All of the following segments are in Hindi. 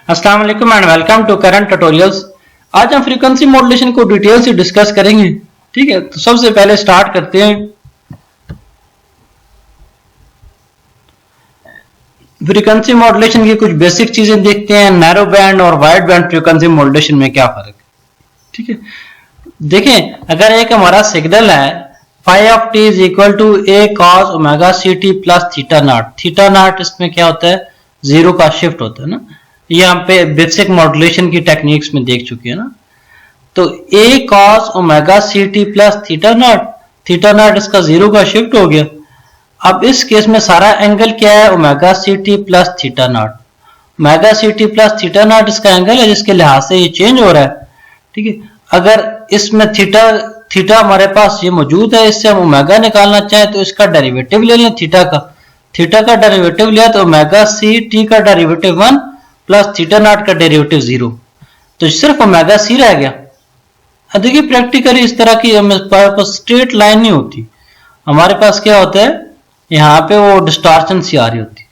अस्सलाम वालेकुम and welcome to current tutorials. आज हम फ्रीक्वेंसी मॉड्यूलेशन को डिटेल से डिस्कस करेंगे। ठीक है, तो सबसे पहले स्टार्ट करते हैं फ्रीक्वेंसी मॉड्यूलेशन की कुछ बेसिक चीजें देखते हैं। नैरो बैंड और वाइड बैंड फ्रीक्वेंसी मॉड्यूलेशन में क्या फर्क है। ठीक है, देखें अगर एक हमारा सिग्नल है phi of t is equal to A cos omega c t plus theta naught. Theta naught इसमें क्या होता है, जीरो का शिफ्ट होता है ना। ये हम पे बेसिक मॉड्यूलेशन की टेक्निक्स में देख चुके हैं ना। तो A cos omega c t plus theta naught इसका जीरो का शिफ्ट हो गया। अब इस केस में सारा एंगल क्या है, omega c t plus theta naught. Omega c t plus theta naught इसका एंगल है जिसके लिहाज से ये चेंज हो रहा है। ठीक है, अगर इसमें थीटा हमारे पास ये मौजूद है, इससे हम ओमेगा निकालना चाहें तो इसका डेरिवेटिव ले लें। थीटा का डेरिवेटिव लिया तो ओमेगा सी टी का डेरिवेटिव 1 प्लस थीटा नॉट का डेरिवेटिव 0, तो सिर्फ ओमेगा सी रह गया। देखिए प्रैक्टिकली इस तरह की हमारे पास स्ट्रेट लाइन नहीं होती, हमारे पास क्या होता है यहाँ पे वो डिस्टॉर्शन सी आ रही होती है।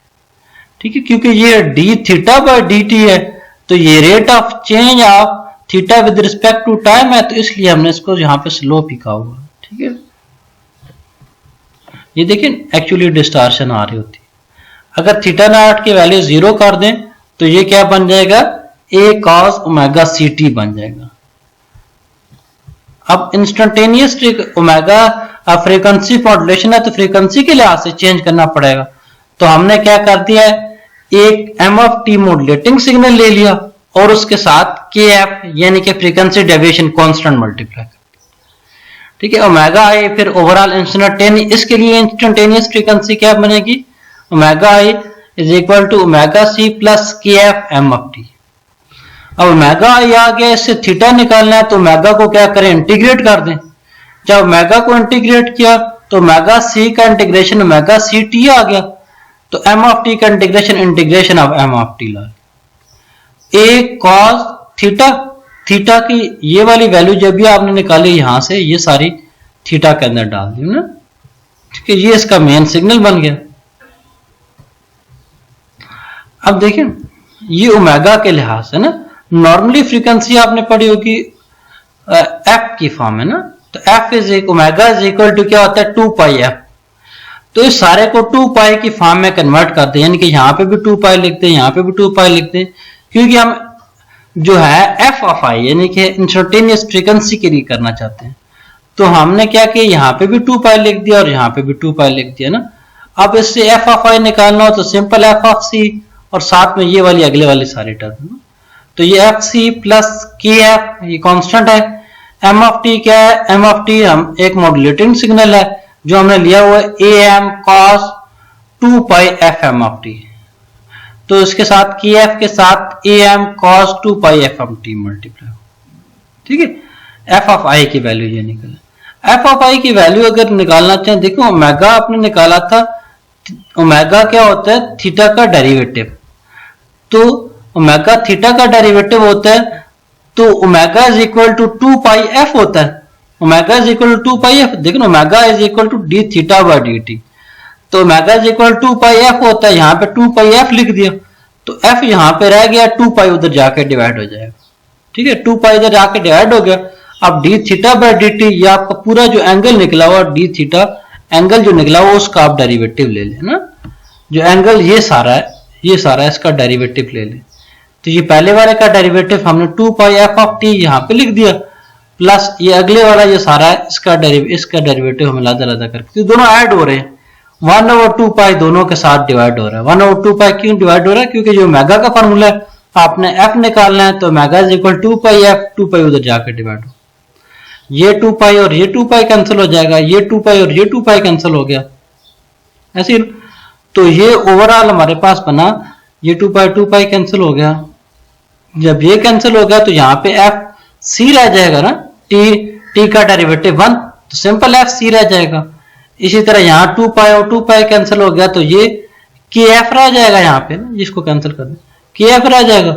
ठीक है, क्योंकि ये d theta by d t है तो ये rate of change of theta with respect to time है, तो इसलिए हमने इसको यहाँ पे स्लोप लिखा हुआ है। ठीक है, ये देखिए एक्चुअली डिस्टॉर्शन आ रही होती है। अगर थीटा नॉट की वैल्यू 0 कर दें तो ये क्या बन जाएगा, ए कॉस ओमेगा सी टी बन जाएगा। अब इंस्टेंटेनियस ओमेगा फ्रीक्वेंसी मॉड्यूलेशन है तो फ्रीक्वेंसी के लिहाज से चेंज करना पड़ेगा। तो हमने क्या कर दिया है, एक m of t modulating signal ले लिया और उसके साथ के एफ यानी कि फ्रीक्वेंसी डेविएशन कांस्टेंट मल्टीप्लाई कर। ठीक है, ओमेगा आई फिर ओवरऑल इंस्टेंटेनियस, इसके लिए इंस्टेंटेनियस फ्रीक्वेंसी क्या बनेगी, omega i is equal to omega c plus k f m of t. अब ओमेगा आई आ गया, इससे थीटा निकालना है तो ओमेगा को क्या करें, इंटीग्रेट कर दें। जब ओमेगा को इंटीग्रेट किया तो ओमेगा सी का इंटीग्रेशन ओमेगा सी टी आ गया, तो एम ऑफ टी का integration of m of t ला ए कॉस थीटा की ये वाली वैल्यू जब भी आपने निकाली यहां से, ये सारी थीटा के अंदर डाल दी ना। ठीक है, ये इसका मेन सिग्नल बन गया। अब देखिए ये ओमेगा के लिहाज से ना, नॉर्मली फ्रीक्वेंसी आपने पढ़ी होगी एफ की फॉर्म है ना, तो f is omega is equal to क्या होता है 2 पाई एफ। तो इस सारे को 2 पाई की फॉर्म में कन्वर्ट करते हैं, यानी कि यहां पे भी 2 पाई लिखते हैं, यहां पे भी 2 पाई लिखते हैं, क्योंकि हम जो है एफ ऑफ आई यानी कि इंस्टेंटेनियस फ्रीक्वेंसी के लिए करना चाहते हैं। तो हमने क्या किया, यहाँ पे भी 2 पाई लिख दिया और यहाँ पे भी 2 पाई लिख दिया ना। अब इससे एफ ऑफ आई निकालना हो तो सिंपल एफ ऑफ सी और साथ में ये वाली अगले वाली सारी टर्म, तो ये F c plus k F ये कांस्टेंट है। एम ऑफ टी क्या है, एम ऑफ टी हम एक मॉड्यूलेटिंग सिग्नल है जो हमने लिया हुआ है A m cos 2 pi f m of t, तो इसके साथ के एफ के साथ A m cos 2 pi f m t multiply. ठीक है, एफ ऑफ आई की वैल्यू ये निकला। एफ ऑफ आई की वैल्यू अगर निकालना चाहें, देखो ओमेगा आपने निकाला था, ओमेगा क्या होता है थीटा का डेरिवेटिव, तो ओमेगा थीटा का डेरिवेटिव होता है तो omega is equal to 2 pi f होता है। Omega is equal to 2 pi f, देखो omega is equal to d theta by d t, तो omega is equal 2 pi f होता है, यहाँ पे 2 पाई एफ लिख दिया तो एफ यहाँ पे रह गया, 2 पाई उधर जाके डिवाइड हो जाएगा। ठीक है, 2 पाई इधर जाके डिवाइड हो गया। अब D theta by d T, ये आपका पूरा जो एंगल निकला हुआ डी थीटा एंगल जो निकला हुआ उसका आप डेरिवेटिव ले लें ना। जो एंगल ये सारा है इसका डेरिवेटिव ले लें। तो ये पहले वाले का डेरिवेटिव हमने 2 पाई एफ ऑफ टी यहाँ पे लिख दिया, प्लस ये अगले वाला ये सारा है इसका डेरिवेटिव हम अलग करके, तो दोनों ऐड हो रहे हैं, 1/2 पाई दोनों के साथ डिवाइड हो रहा है। 1/2 पाई क्यों डिवाइड हो रहा है, क्योंकि जो ओमेगा का फॉर्मूला है आपने एफ निकालना है, तो omega is equal 2 pi F, 2 पाई उधर जाकर डिवाइड हो, ये 2 पाई और ये 2 पाई कैंसिल हो जाएगा, ये 2 पाई और ये 2 पाई कैंसिल हो गया ऐसे। तो ये ओवरऑल हमारे पास बना, ये 2 पाई कैंसिल हो गया। जब ये कैंसिल हो गया तो यहाँ पे एफ सी रह जाएगा ना, टी का डेरिवेटिव 1, तो सिंपल एफ सी रह जाएगा। इसी तरह यहाँ 2 पाई और 2 पाई कैंसिल हो गया तो ये के एफ रह जाएगा, यहाँ पे ना जिसको कैंसिल कर दे के एफ रह जाएगा।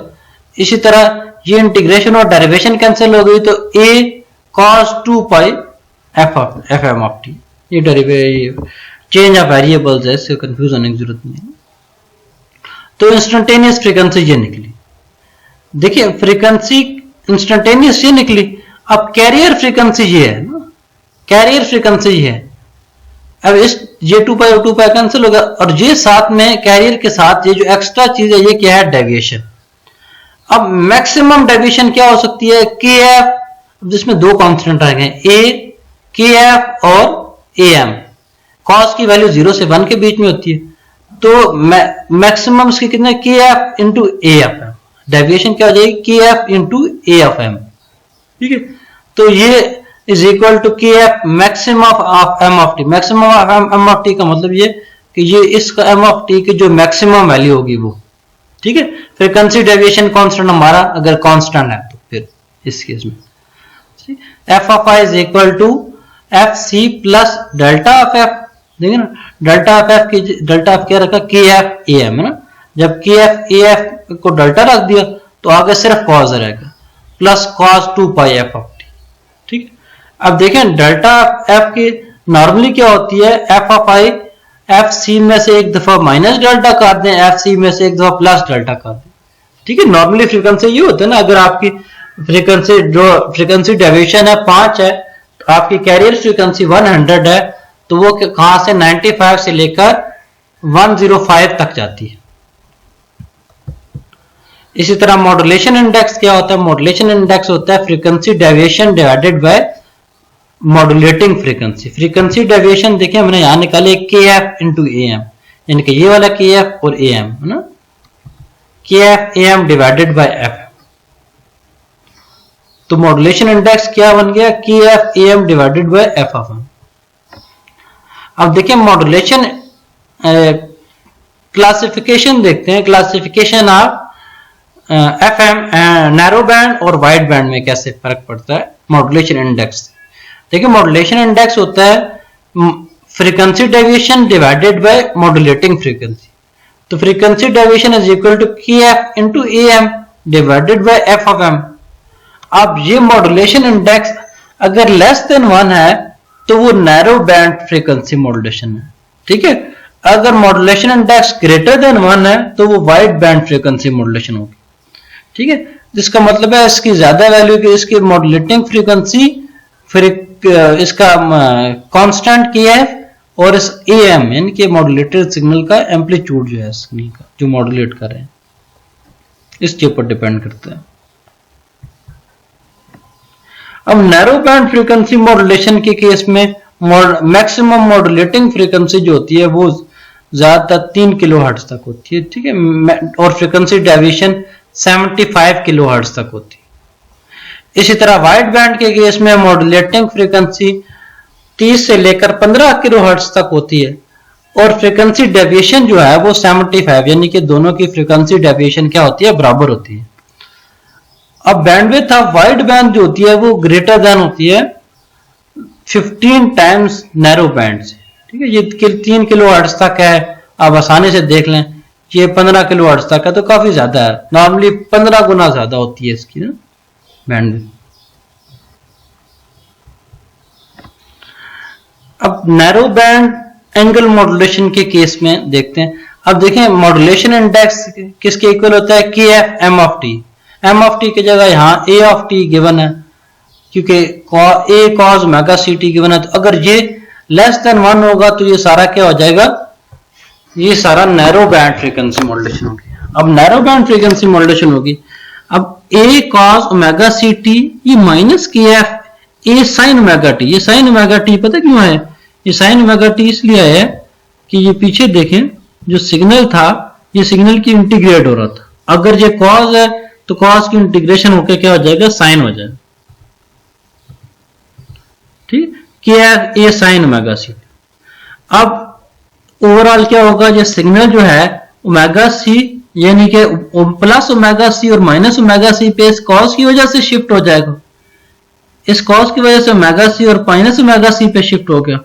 इसी तरह ये इंटीग्रेशन और डेरिवेशन कैंसिल हो गई तो A cos 2 pi f m of t, ये डेरिवेटिव चेंज ऑफ वेरिएबल्स है, इससे कंफ्यूज होने की जरूरत नहीं है। तो इंस्टेंटेनियस फ्रीक्वेंसी ये निकली। देखिए फ्रीक्वेंसी इंस्टेंटेनियस ये निकली, अब कैरियर फ्रीक्वेंसी ये है ना, कैरियर फ्रीक्वेंसी ये है। अब इस ये 2 पाई और 2 पाई कैंसिल होगा, और ये साथ में कैरियर के साथ ये जो एक्स्ट्रा चीज है ये क्या है, डेविएशन। अब मैक्सिमम डेविएशन क्या हो सकती है, के एफ, जिसमें दो कांस्टेंट आ गए, ए के एफ और ए एम। कॉस की वैल्यू 0 से 1 के बीच में होती है, तो मैक्सिमम इसके कितने, k f into A f m. Deviation क्या हो जाएगी, k f into A f m. ठीक है, तो ये is equal to k f maximum of m of t. Maximum of m of t का मतलब ये कि ये इसका एम ऑफ टी की जो मैक्सिमम वैल्यू होगी वो। ठीक है, फ्रीक्वेंसी डेविएशन कांस्टेंट हमारा अगर कांस्टेंट है तो फिर इस केस में f of i is equal to f c plus delta of f. देखिए ना, डेल्टा ऑफ एफ की डेल्टा ऑफ क्या रखा, के एफ ए एम है ना। जब के एफ ए एफ को डेल्टा रख दिया तो आगे सिर्फ कॉस रहेगा, plus cos 2 pi F of T. ठीक है, अब देखें डेल्टा एफ की नॉर्मली क्या होती है, f of i f c में से एक दफा माइनस डेल्टा कर दें, एफ सी में से एक दफा प्लस डेल्टा कर दें। ठीक है, नॉर्मली फ्रीक्वेंसी ये होता है ना, अगर आपकी फ्रीक्वेंसी जो फ्रीक्वेंसी डेविएशन है 5 है, आपकी कैरियर फ्रीक्वेंसी 100 है, तो वो कहां से 95 से लेकर 105 तक जाती है। इसी तरह मॉड्यूलेशन इंडेक्स क्या होता है, मॉड्यूलेशन इंडेक्स होता है frequency deviation divided by modulating frequency. Frequency deviation देखिए हमने यहां निकाले के एफ इंटू ए एम, यानी कि ये वाला के एफ और ए एम है ना, k f A m divided by f. तो मॉड्यूलेशन इंडेक्स क्या बन गया, k f A m divided by f of m. अब देखिए मॉड्यूलेशन क्लासिफिकेशन देखते हैं, classification of F M narrow band और वाइड बैंड में कैसे फर्क पड़ता है मॉड्यूलेशन इंडेक्स से। देखिए मॉड्यूलेशन इंडेक्स होता है frequency deviation divided by modulating frequency. तो frequency deviation is equal to k f into A m divided by f of m. अब ये मॉड्यूलेशन इंडेक्स अगर लेस देन 1 है तो वो नैरो बैंड फ्रीक्वेंसी मॉड्यूलेशन है। ठीक है, अगर मॉड्यूलेशन इंडेक्स ग्रेटर देन 1 है तो वो वाइड बैंड फ्रीक्वेंसी मॉड्यूलेशन होगी। ठीक है, जिसका मतलब है इसकी ज्यादा वैल्यू की इसकी मॉड्यूलेटिंग फ्रीक्वेंसी इसका कांस्टेंट के एफ और इस ए एम यानी कि मॉड्यूलेटेड सिग्नल का एम्पलीट्यूड जो है सिग्नल का जो मॉड्यूलेट कर रहे हैं इसके ऊपर डिपेंड करता है। अब नैरो बैंड फ्रीक्वेंसी मॉड्यूलेशन के केस में मैक्सिमम मॉड्यूलेटिंग फ्रीक्वेंसी जो होती है वो ज्यादातर 3 किलोहर्ट्ज तक होती है। ठीक है, और फ्रीक्वेंसी डेविएशन 75 किलोहर्ट्ज तक होती है। इसी तरह वाइड बैंड के केस में मॉड्यूलेटिंग फ्रीक्वेंसी 30 से लेकर 15 किलोहर्ट्ज तक होती है, और फ्रीक्वेंसी डेविएशन जो है वो 75 यानी कि दोनों की फ्रीक्वेंसी डेविएशन क्या होती है, बराबर होती है। अब बैंडविड्थ ऑफ वाइड बैंड जो होती है वो ग्रेटर देन होती है 15 टाइम्स नैरो बैंड से। ठीक है, ये 3 किलोहर्ट्ज तक है, आप आसानी से देख लें, ये 15 किलोहर्ट्ज तक है तो काफी ज्यादा है, नॉर्मली 15 गुना ज्यादा होती है इसकी ना बैंडविड्थ। अब नैरो बैंड एंगल मॉड्यूलेशन के केस में देखते हैं। अब देखें मॉड्यूलेशन इंडेक्स किसके इक्वल होता है, k f m of t. M of t की जगह यहाँ ए ऑफ टी गिवन है क्योंकि A cos omega c t given है। तो अगर ये लेस देन 1 होगा तो ये सारा क्या हो जाएगा, ये सारा नैरो बैंड फ्रीक्वेंसी मॉड्यूलेशन होगी। अब नैरो बैंड फ्रीक्वेंसी मॉड्यूलेशन होगी। अब ए कॉस ओमेगा सी टी ये माइनस के f A sine omega T. ये साइन ओमेगा टी पता क्यों है, ये साइन ओमेगा टी इसलिए है कि ये पीछे देखें जो सिग्नल था ये सिग्नल की इंटीग्रेट हो रहा था। अगर ये कॉस है तो कॉस की इंटीग्रेशन होकर क्या हो जाएगा, साइन हो जाएगा। ठीक, k f A sine omega c. अब ओवरऑल क्या होगा, ये सिग्नल जो है ओमेगा सी यानी कि प्लस ओमेगा सी और माइनस ओमेगा सी पे इस कॉस की वजह से शिफ्ट हो जाएगा। इस कॉस की वजह से ओमेगा सी और माइनस ओमेगा सी पे शिफ्ट हो गया।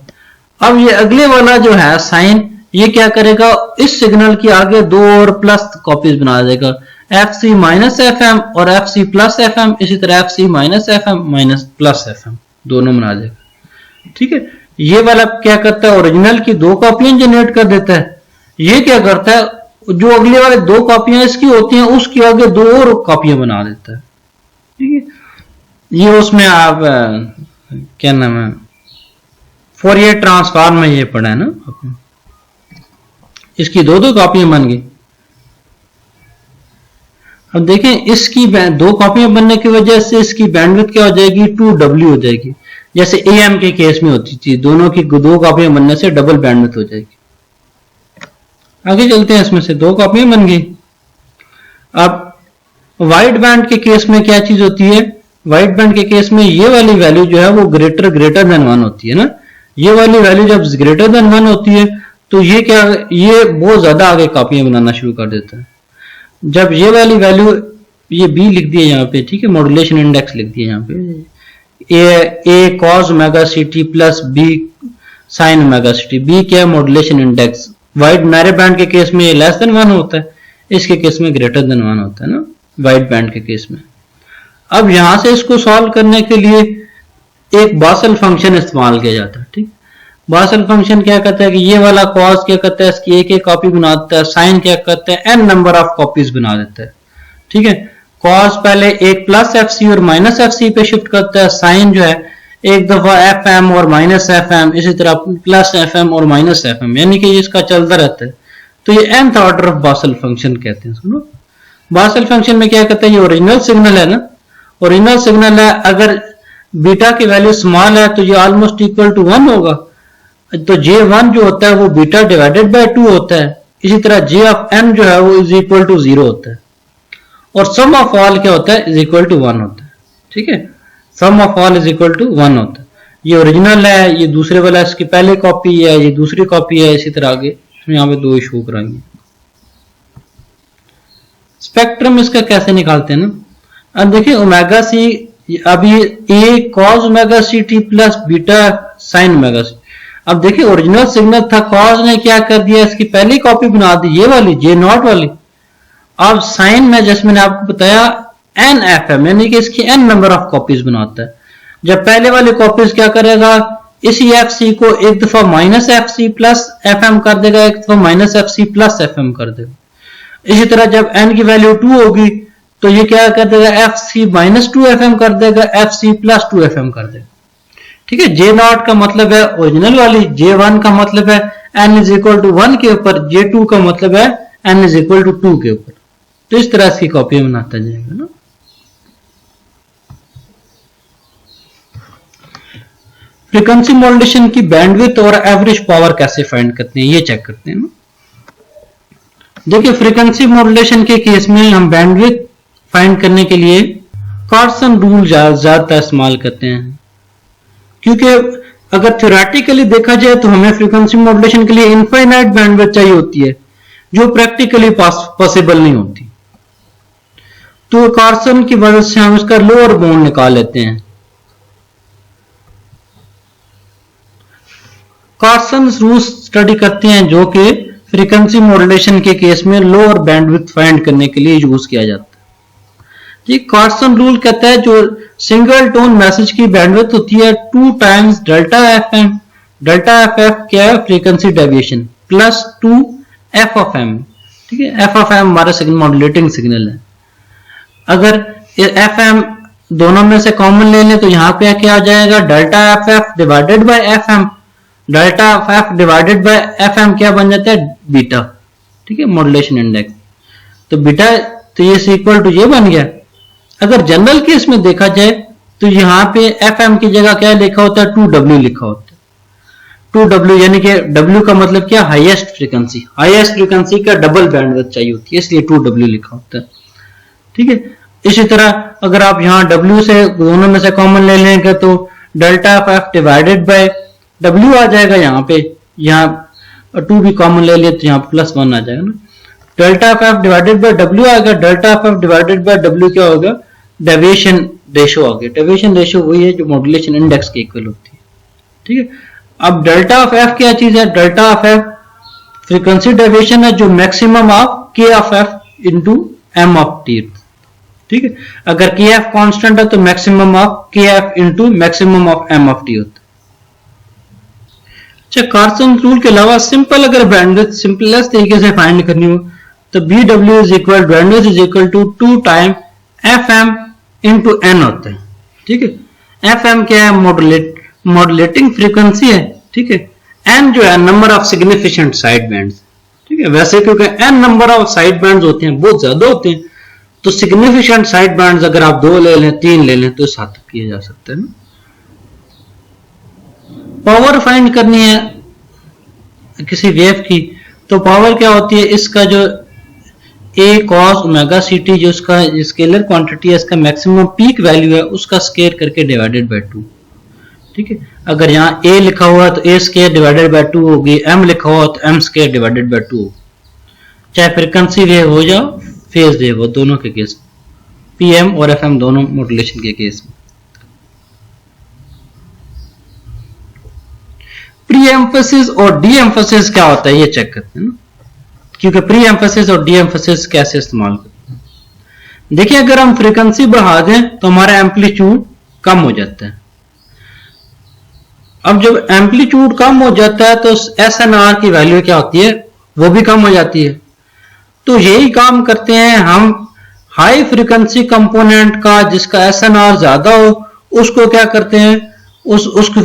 अब ये अगले वाला जो है साइन ये क्या करेगा, इस सिग्नल की आगे 2 और प्लस कॉपीज बना देगा, f c minus f m और f c plus f m. इसी तरह f c minus f m minus plus f m दोनों बना देगा। ठीक है, ये वाला क्या करता है, ओरिजिनल की 2 कॉपियां जनरेट कर देता है। ये क्या करता है, जो अगले वाले 2 कॉपियां इसकी होती हैं उसकी आगे 2 और कॉपियां बना देता है। ठीक है, ये उसमें आप क्या नाम है, फोरियर ट्रांसफॉर्म में ये पढ़ा है ना आपने, इसकी 2 कॉपियां बन गई। अब देखें इसकी 2 कॉपियां बनने की वजह से इसकी बैंडविड्थ क्या हो जाएगी, 2W हो जाएगी, जैसे AM के केस में होती थी, दोनों की 2 कॉपियां बनने से डबल बैंडविड्थ हो जाएगी। आगे चलते हैं, इसमें से 2 कॉपियां बन गई। अब वाइड बैंड के केस में क्या चीज होती है, वाइड बैंड के केस में ये वाली वैल्यू जो है वो ग्रेटर देन 1 होती है ना, ये वाली वैल्यू जब ग्रेटर देन 1 होती है तो ये क्या, ये बहुत ज्यादा आगे कॉपियां बनाना शुरू कर देता है। जब ये वाली वैल्यू, ये B लिख दिया यहाँ पे, ठीक है, मॉड्यूलेशन इंडेक्स लिख दिया यहाँ पे, A cos omega CT plus B sin omega CT, B क्या है, modulation index. Wide narrow band के केस में ये लेस देन 1 होता है, इसके केस में ग्रेटर देन 1 होता है ना, वाइड बैंड के केस में। अब यहां से इसको सॉल्व करने के लिए एक बासल फंक्शन इस्तेमाल किया जाता है। ठीक, बासल फंक्शन क्या कहता है कि ये वाला कॉस क्या कहता है, इसकी एक कॉपी बना देता है, साइन क्या कहता है, n नंबर ऑफ कॉपीज बना देता है। ठीक है, कॉस पहले एक प्लस FC और माइनस FC पे शिफ्ट करता है, साइन जो है एक दफा FM और माइनस FM, इसी तरह प्लस FM और माइनस FM, यानी कि इसका चलता रहता है। तो ये nth order of basal function कहते हैं। सुनो, बासल फंक्शन में क्या कहता है, ये ओरिजिनल सिग्नल है ना, ओरिजिनल सिग्नल है, अगर बीटा की वैल्यू स्मॉल है तो ये ऑलमोस्ट इक्वल टू 1 होगा, तो J1 जो होता है वो बीटा डिवाइडेड बाय 2 होता है। इसी तरह J ऑफ n जो है वो इज इक्वल टू 0 होता है, और सम ऑफ ऑल क्या होता है, इज इक्वल टू 1 होता है। ठीक है, sum of all is equal to 1 होता है। ये ओरिजिनल है, ये दूसरे वाला इसकी पहले कॉपी है, ये दूसरी कॉपी है, इसी तरह आगे यहाँ पे 2 शो कराएंगे। स्पेक्ट्रम इसका कैसे निकालते हैं ना, अब देखिए ओमेगा सी, अब ये A cos omega CT plus beta sine omega C। अब देखिए ओरिजिनल सिग्नल था, कॉस ने क्या कर दिया, इसकी पहली कॉपी बना दी, ये वाली J0 वाली। अब साइन में जैसे मैंने आपको बताया NFM, यानी कि इसकी n नंबर ऑफ कॉपीज बनाता है। जब पहले वाली कॉपीज क्या करेगा, इसी FC को एक दफा माइनस FC प्लस FM कर देगा, एक दफा माइनस FC प्लस FM कर देगा। इसी तरह जब n की वैल्यू 2 होगी तो ये क्या कर देगा, FC माइनस 2FM कर देगा, FC प्लस 2FM कर देगा। ठीक है, J0 का मतलब है ओरिजिनल वाली, J1 का मतलब है n इज इक्वल टू 1 के ऊपर, J2 का मतलब है n इज इक्वल टू 2 के ऊपर। तो इस तरह इसकी कॉपी बनाता जाएगा ना। फ्रीक्वेंसी मॉड्यूलेशन की बैंडविड्थ और एवरेज पावर कैसे फाइंड करते हैं, ये चेक करते हैं ना। देखिए फ्रीक्वेंसी मॉड्यूलेशन के केस में हम बैंडविड्थ फाइंड करने के लिए कार्सन रूल ज्यादा इस्तेमाल करते हैं, क्योंकि अगर थ्योरेटिकली देखा जाए तो हमें फ्रीक्वेंसी मॉड्यूलेशन के लिए इनफाइनाइट बैंडविड्थ चाहिए होती है, जो प्रैक्टिकली पॉसिबल नहीं होती। तो कार्सन की वजह से हम इसका लोअर बाउंड निकाल लेते हैं। कार्सन रूल स्टडी करते हैं जो कि फ्रीक्वेंसी मॉड्यूलेशन के केस में लोअर बैंडविड्थ फाइंड करने के लिए यूज किया जाता है। ये कार्सन रूल कहता है जो सिंगल टोन मैसेज की बैंडविड्थ होती है 2 times delta FM, delta FF क्या है, frequency deviation, plus 2 F of M। ठीक है, F ऑफ M हमारा सिग्नल मॉड्यूलेटिंग सिग्नल है। अगर FM दोनों में से कॉमन ले लें तो यहाँ पे क्या आ जाएगा, delta FF divided by FM, delta FF divided by FM क्या बन जाता है, बीटा। ठीक है, मॉड्यूलेशन इंडेक्स, तो बीटा तो ये इक्वल टू ये बन गया। अगर जनरल केस में देखा जाए तो यहाँ पे FM की जगह क्या लिखा होता है, 2W लिखा होता है। 2W यानी कि W का मतलब क्या, हाईएस्ट फ्रीक्वेंसी, हाईएस्ट फ्रीक्वेंसी का डबल बैंडविड्थ चाहिए होती है, इसलिए 2W लिखा होता है। ठीक है, इसी तरह अगर आप यहाँ W से दोनों में से कॉमन ले लेंगे तो delta FF divided by W आ जाएगा, यहाँ पे यहाँ 2 भी कॉमन ले लिए तो यहाँ प्लस 1 आ जाएगा ना। Delta FF divided by W आएगा, delta FF divided by W क्या होगा, डेविएशन रेशो आ गया। डेविएशन रेशो वही है जो मॉड्यूलेशन इंडेक्स के इक्वल होती है। ठीक है, अब डेल्टा ऑफ F क्या चीज है, delta of F frequency deviation है जो maximum of K of F into M of T। ठीक है, अगर KF कांस्टेंट है तो maximum of KF into maximum of M of T होता है। अच्छा, कार्सन रूल के अलावा सिंपल अगर बैंडविड्थ सिंपलेस्ट तरीके से फाइंड करनी हो तो BW is equal to bandwidth is equal to 2 time FM into N होता है, ठीक है। FM क्या है, मॉड्यूलेटिंग फ्रीक्वेंसी है, ठीक है। N जो है number of significant side bands, ठीक है। वैसे क्योंकि N number of side bands होते हैं, बहुत ज्यादा होते हैं, तो सिग्निफिकेंट साइड बैंड्स अगर आप 2 ले लें, 3 ले लें, तो 7 किए जा सकते हैं ना। पावर फाइंड करनी है किसी वेव की, तो पावर क्या होती है, इसका जो A cos ओमेगा CT जो इसका स्केलर क्वांटिटी है, इसका मैक्सिमम पीक वैल्यू है, उसका स्क्वायर करके डिवाइडेड बाय 2, ठीक है। अगर यहाँ A लिखा हुआ है तो A स्क्वायर डिवाइडेड बाय 2 होगी, M लिखा हुआ तो M स्क्वायर डिवाइडेड बाय 2, चाहे फ्रीक्वेंसी वेव हो या फेज वेव हो, दोनों के केस, PM और FM दोनों मॉड्यूलेशन के केस में। प्री एम्फेसिस और डी एम्फेसिस क्या होता है ये चेक करते हैं ना, क्योंकि प्री एम्फेसिस और डी एम्फेसिस कैसे इस्तेमाल करते हैं। देखिए अगर हम फ्रीक्वेंसी बढ़ा दें तो हमारा एम्पलीट्यूड कम हो जाता है। अब जब एम्पलीट्यूड कम हो जाता है तो SNR की वैल्यू क्या होती है, वो भी कम हो जाती है। तो यही काम करते हैं हम, हाई फ्रीक्वेंसी कंपोनेंट का जिसका SNR ज्यादा हो उसको क्या करते हैं, उसको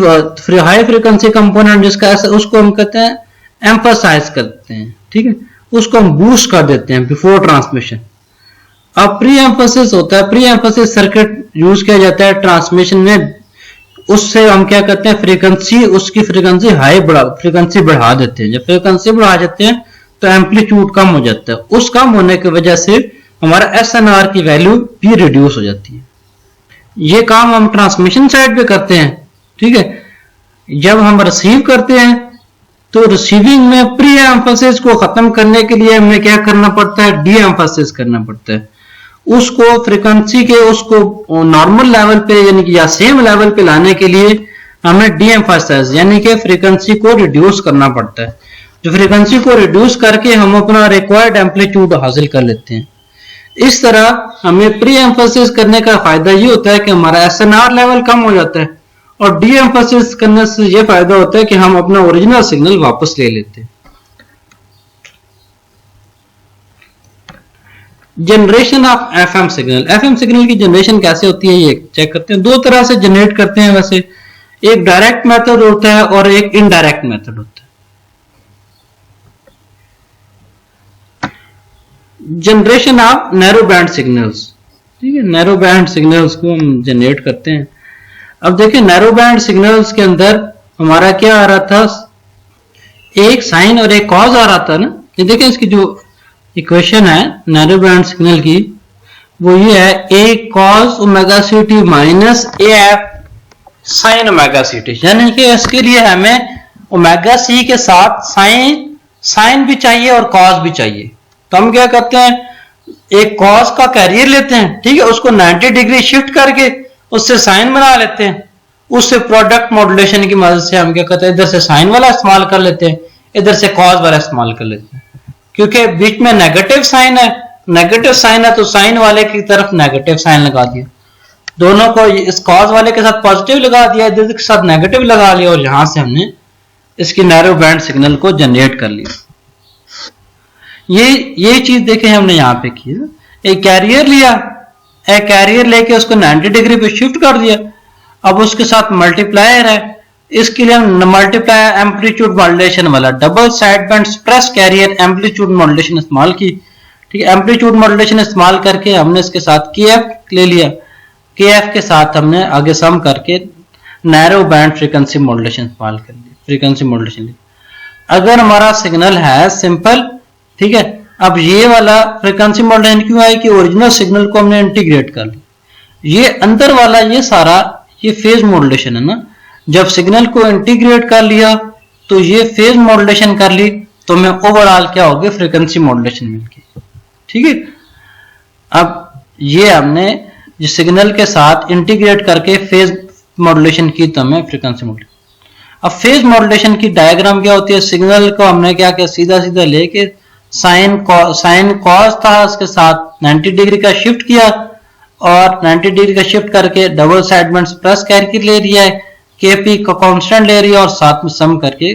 हाई फ्रीक्वेंसी कंपोनेंट जिसका उसको हम कहते हैं एम्फसाइज करते हैं, ठीक है, उसको हम बूस्ट कर देते हैं बिफोर ट्रांसमिशन। अब प्री एम्फसिस होता है, प्री एम्फसिस सर्किट यूज किया जाता है ट्रांसमिशन में, उससे हम क्या करते हैं फ्रीक्वेंसी, उसकी फ्रीक्वेंसी बढ़ा देते हैं। जब फ्रीक्वेंसी बढ़ा देते हैं तो एम्पलीट्यूड कम हो जाता है, उस कम होने की वजह से हमारा SNR की वैल्यू भी रिड्यूस हो जाती है। ये काम हम ट्रांसमिशन साइड पे करते हैं, ठीक है। जब हम रिसीव करते हैं तो रिसीविंग में प्री एम्फसिस को खत्म करने के लिए हमें क्या करना पड़ता है, डी एम्फसिस करना पड़ता है। उसको फ्रीक्वेंसी के उसको नॉर्मल लेवल पे यानी कि या सेम लेवल पे लाने के लिए हमें डी एम्फसाइज यानी कि फ्रीक्वेंसी को रिड्यूस करना पड़ता है। जो फ्रीक्वेंसी को रिड्यूस करके हम अपना रिक्वायर्ड एम्पलीट्यूड हासिल कर लेते हैं। इस तरह हमें प्री एम्फसिस करने का फायदा ये होता है कि हमारा SNR लेवल कम हो जाता है, और डी एम्फसिस करने से ये फायदा होता है कि हम अपना ओरिजिनल सिग्नल वापस ले लेते हैं। Generation of FM signal, FM signal की जनरेशन कैसे होती है ये चेक करते हैं। 2 तरह से जनरेट करते हैं वैसे, एक डायरेक्ट मेथड होता है और एक इनडायरेक्ट मेथड होता है। Generation of narrow band signals, ठीक है, नैरो बैंड सिग्नल्स को हम जनरेट करते हैं। अब देखिए नैरो बैंड सिग्नल्स के अंदर हमारा क्या आ रहा था, एक साइन और एक कॉज आ रहा था ना। ये देखिए इसकी जो इक्वेशन है नैरो बैंड सिग्नल की, वो ये है A cos omega CT minus AF sine omega CT, यानी कि इसके लिए हमें ओमेगा C के साथ साइन भी चाहिए और कॉज भी चाहिए। तो हम क्या करते हैं, एक कॉज का कैरियर लेते हैं, ठीक है, उसको 90 डिग्री शिफ्ट करके उससे साइन बना लेते हैं। उससे प्रोडक्ट मॉड्यूलेशन की मदद से हम क्या करते हैं, इधर से साइन वाला इस्तेमाल कर लेते हैं, इधर से कॉज वाला इस्तेमाल कर लेते हैं। क्योंकि बीच में नेगेटिव साइन है तो साइन वाले की तरफ नेगेटिव साइन लगा दिया, दोनों को इस कॉज वाले के साथ पॉजिटिव लगा दिया, इधर के साथ नेगेटिव लगा लिया, और यहां से हमने इसकी नैरो बैंड सिग्नल को जनरेट कर लिया। ये चीज देखें हमने यहाँ पे की, एक कैरियर लिया, एक कैरियर लेके उसको 90 डिग्री पे शिफ्ट कर दिया। अब उसके साथ मल्टीप्लायर है, इसके लिए हम मल्टीप्लायर एम्पलीट्यूड मॉड्यूलेशन वाला double side band suppressed carrier amplitude modulation इस्तेमाल की, ठीक है। एम्पलीट्यूड मॉड्यूलेशन इस्तेमाल करके हमने इसके साथ KF ले लिया, KF के साथ हमने आगे सम करके नैरो बैंड फ्रीक्वेंसी मॉड्यूलेशन इस्तेमाल कर लिया, फ्रीक्वेंसी मॉड्यूलेशन। अगर हमारा सिग्नल है सिंपल, ठीक है, अब ये वाला फ्रीक्वेंसी मॉड्यूलेशन क्यों है कि ओरिजिनल सिग्नल को हमने इंटीग्रेट कर लिया। ये अंदर वाला ये सारा ये फेज मॉड्यूलेशन है ना, जब सिग्नल को इंटीग्रेट कर लिया तो ये फेज मॉड्यूलेशन कर ली, तो हमें ओवरऑल क्या हो गया, फ्रीक्वेंसी मॉड्यूलेशन मिल गई, ठीक है। अब ये हमने जिस सिग्नल के साथ इंटीग्रेट करके फेज मॉड्यूलेशन की तो हमें फ्रीक्वेंसी मॉड्यूलेशन। अब फेज मॉड्यूलेशन की डायग्राम क्या होती है, सिग्नल को हमने क्या किया, सीधा सीधा लेके साइन कॉस था उसके साथ 90 डिग्री का शिफ्ट किया, और 90 डिग्री का शिफ्ट करके double side band plus carrier ले लिया है, KP का कांस्टेंट ले रही है, और साथ में सम करके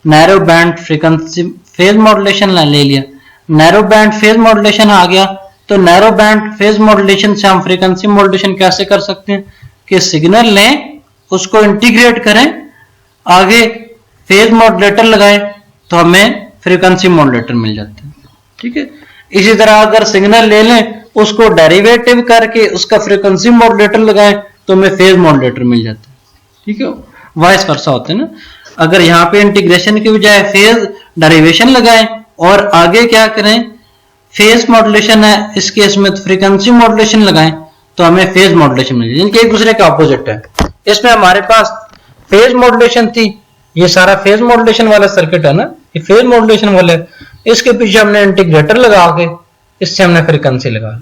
narrow band frequency phase modulation ले लिया। नैरो बैंड फेज मॉड्यूलेशन आ गया। तो नैरो बैंड फेज मॉड्यूलेशन से हम फ्रीक्वेंसी मॉड्यूलेशन कैसे कर सकते हैं कि सिग्नल लें, उसको इंटीग्रेट करें, आगे फेज मॉड्यूलेटर लगाएं तो हमें फ्रीक्वेंसी मॉड्यूलेटर मिल जाता है। ठीक है, इसी तरह अगर सिग्नल ले लें, उसको डेरिवेटिव करके उसका फ्रीक्वेंसी मॉड्यूलेटर लगाएं तो हमें फेज मॉड्यूलेटर मिल जाता है। ठीक है, वाइस वर्सा होता है ना। अगर यहाँ पे इंटीग्रेशन की बजाय फेज डेरिवेशन लगाएं और आगे क्या करें, फेज मॉड्यूलेशन है इस केस में, तो फ्रीक्वेंसी मॉड्यूलेशन लगाएं तो हमें फेज मॉड्यूलेशन मिल जाए, जिनके एक दूसरे का ऑपोजिट है। इसमें हमारे पास फेज मॉड्यूलेशन थी, ये सारा फेज मॉड्यूलेशन वाला सर्किट है ना, ये फेज मॉड्यूलेशन वाला, इसके पीछे हमने इंटीग्रेटर लगा के इससे हमने फ्रीक्वेंसी लगा।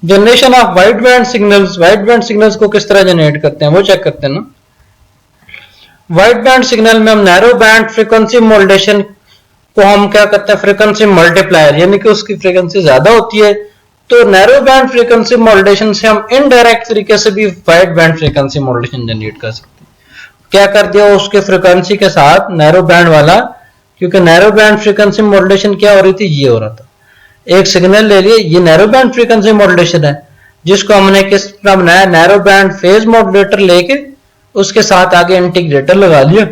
Generation of wide band signals, wide band signals को किस तरह जनरेट करते हैं वो चेक करते हैं ना। वाइड बैंड सिग्नल में हम नैरो बैंड फ्रीक्वेंसी मॉड्यूलेशन को हम क्या करते हैं, फ्रीक्वेंसी मल्टीप्लायर, यानी कि उसकी फ्रीक्वेंसी ज्यादा होती है तो नैरो बैंड फ्रीक्वेंसी मॉड्यूलेशन से हम इनडायरेक्ट तरीके से भी wide band frequency modulation generate कर सकते हैं। क्या कर दिया, उसके फ्रीक्वेंसी के साथ नैरो बैंड वाला, क्योंकि नैरो बैंड फ्रीक्वेंसी मॉड्यूलेशन क्या हो रही थी, ये हो रहा था, एक सिग्नल ले लिए, ये नैरो बैंड फ्रीक्वेंसी मॉड्यूलेशन है, जिसको हमने किस तरह बनाया, नैरो बैंड फेज मॉड्यूलेटर लेके उसके साथ आगे इंटीग्रेटर लगा लिया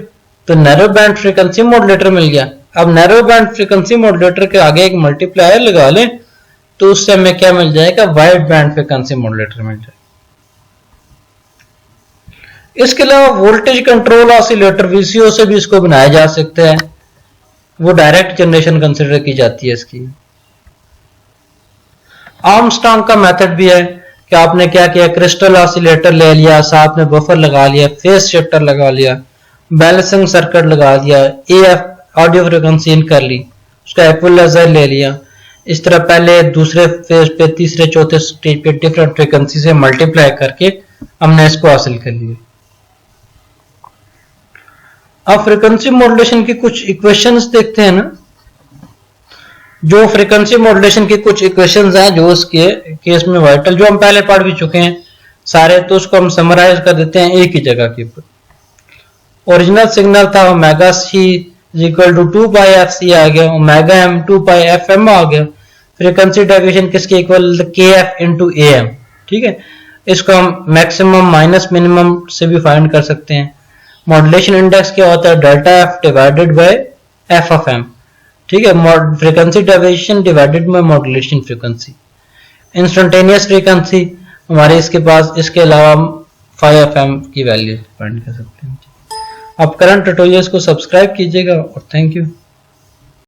तो नैरो बैंड फ्रीक्वेंसी मॉड्यूलेटर मिल गया। अब नैरो बैंड फ्रीक्वेंसी मॉड्यूलेटर के आगे एक मल्टीप्लायर लगा लें तो उससे हमें क्या मिल जाएगा, वाइड बैंड फ्रीक्वेंसी मॉड्यूलेटर मिल जाएगा। इसके अलावा वोल्टेज कंट्रोल ऑसिलेटर वीसीओ से भी इसको बनाया जा सकता है, वो डायरेक्ट जनरेशन कंसिडर की जाती है इसकी। आर्मस्ट्रांग का मेथड भी है कि आपने क्या किया, क्रिस्टल ऑसिलेटर ले लिया, साथ में बफर लगा लिया, फेज शिफ्टर लगा लिया, बैलेंसिंग सर्किट लगा दिया, एएफ ऑडियो फ्रीक्वेंसी इन कर ली, उसका इक्वलाइजर ले लिया। इस तरह पहले दूसरे फेज पे, तीसरे चौथे स्टेज पे डिफरेंट फ्रीक्वेंसी से मल्टीप्लाई करके हमने इसको हासिल कर लिया। अब फ्रीक्वेंसी मॉड्यूलेशन की कुछ इक्वेशंस देखते हैं ना, जो फ्रीक्वेंसी मॉड्यूलेशन की कुछ इक्वेशंस हैं जो उसके केस में वाइटल, जो हम पहले पढ़ भी चुके हैं सारे, तो उसको हम समराइज कर देते हैं एक ही जगह के ऊपर। ओरिजिनल सिग्नल था omega c equal to 2 pi f c आ गया, omega m 2 pi f m आ गया। फ्रीक्वेंसी डेविएशन किसके equal, k f into A m. ठीक है, इसको हम मैक्सिमम माइनस मिनिमम से भी फाइंड कर सकते हैं। मॉड्यूलेशन इंडेक्स क्या होता है, delta f divided by f of m. ठीक है, frequency deviation divided by modulation frequency. Instantaneous frequency हमारे इसके पास, इसके अलावा हम 5fm की वैल्यू फाइंड कर सकते हैं। आप करंट ट्यूटोरियल्स को सब्सक्राइब कीजिएगा और थैंक यू।